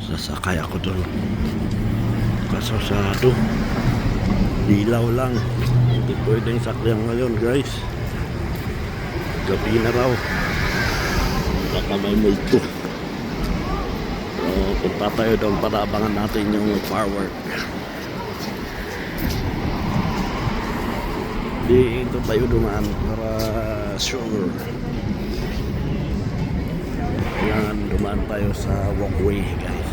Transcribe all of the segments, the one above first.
Sasakay ako doon. Kaso sarado. Dilaw lang. Hindi pwedeng sakyan ngayon guys. Gabi na raw. Baka may multo. So punta tayo doon para abangan natin yung firework. Dito tayo dumaan para sure. Yan, dumaan tayo sa walkway guys.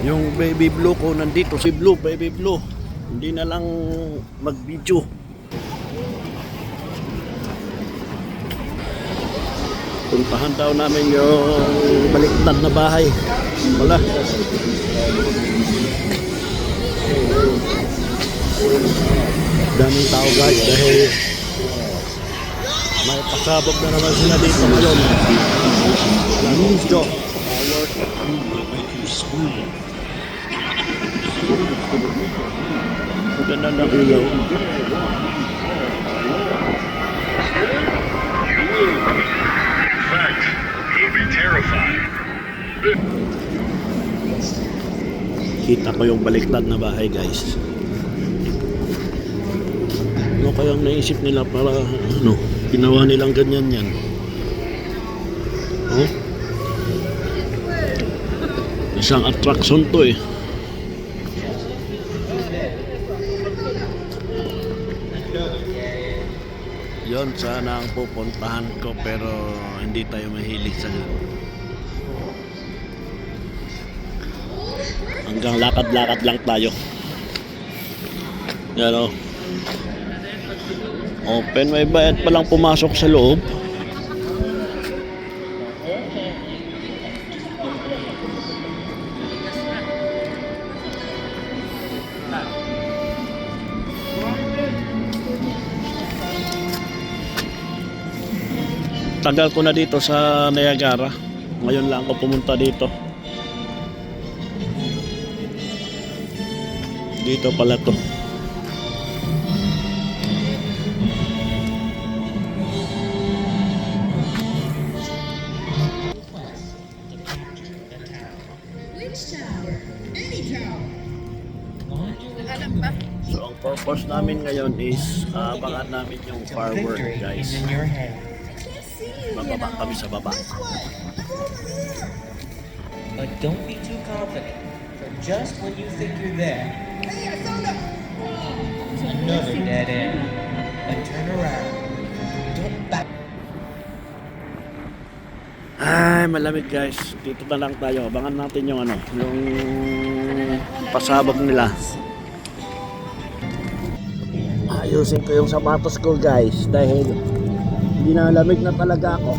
Yung baby blue ko nandito, si Blue, baby Blue. Hindi na lang mag-video. Puntahan daw namin yung baliktad na bahay. Wala. Daming tao guys dahil may pasabog na naman sila dito ngayon. Anunsyo. Ang ganda ng ilaw. In fact, you'll be terrified. Kita ko yung baliktad na bahay guys. Ano kayang naisip nila para ginawa nilang ganyan yan? Oh? Isang attraction to eh. Yon sana ang pupuntahan ko pero hindi tayo mahilig sa hanggang lakad-lakad lang tayo. Yan o. Open, may bayad palang pumasok sa loob. Tagal ko na dito sa Niagara. Ngayon lang ako pumunta dito. Dito pala to. So ang purpose namin ngayon is abangan namin yung firework guys. Bababa kami sa baba. But don't be too confident, for just when you think you're there, another dead end. But turn around, get back. Ay, malamig guys. Dito na lang tayo. Abangan natin yung yung pasabog nila. Ayusin ko yung sapatos ko guys dahil dinalamig na talaga ako.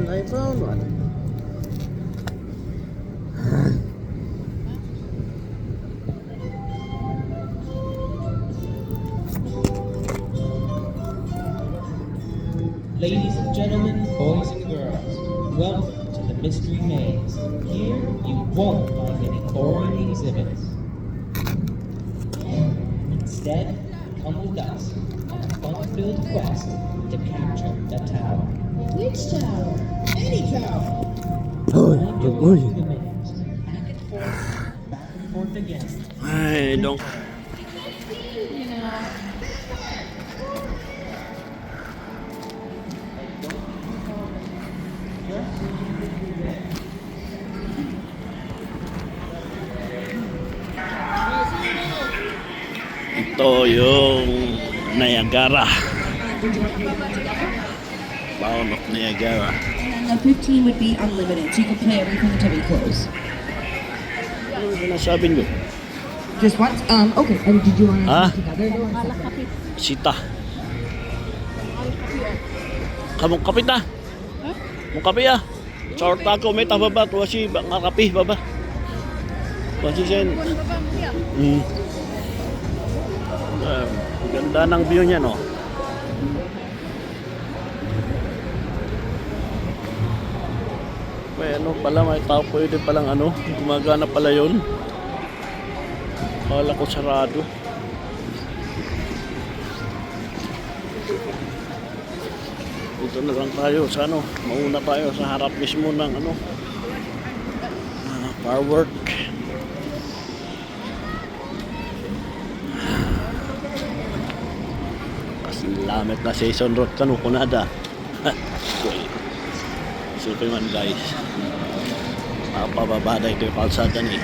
I found one. Ladies and gentlemen, boys and girls, welcome to the Mystery Maze. Here, you won't find any boring exhibits. Instead, come with us on a fun-filled quest to capture the tower. Which tower? Any tower. Good morning. The maze, back and forth again. Ay, dong. Ito yung Niagara. Bound of Niagara. And then the 15 would be unlimited, so you can play everything until we close. Ano sinasabi nyo? Just once? Okay. And did you want to Ah? together? Sita. Kamong kapit ah. Mong kapi ah. Sa orta ko may tababa. Tuwa si nga kapi baba. Tuwa si sen. Ganda. Ganda ng view niya, no? May ano pala, may tao pwede palang ano, gumagana pala yun. Akala ko sarado. Dito na lang tayo sa ano, mauna tayo sa harap mismo ng ano, firework. Kasi lamit na season road kanu kunada. Super man guys. Pababa na ito yung kalsada ni.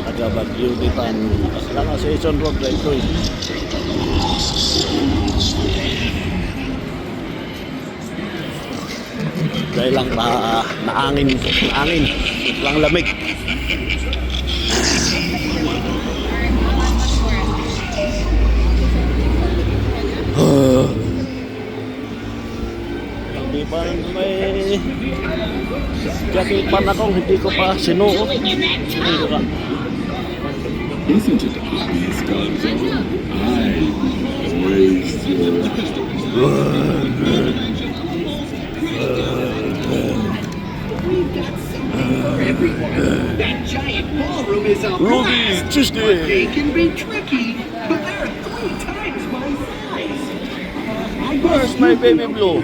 Taga Bagyo Bitan. Kasi lang ang season road na ito eh. Dahil lang naangin, lang lamig. Hindi pa may jacket pa na kung hindi ko pa sinuot. Hindi ka. Listen to the obvious guns on. I raised your We've got something for everyone. That giant ballroom is a Ruby, blast. just But they it. can be tricky, but they're 3 times my size. Where's my baby blue?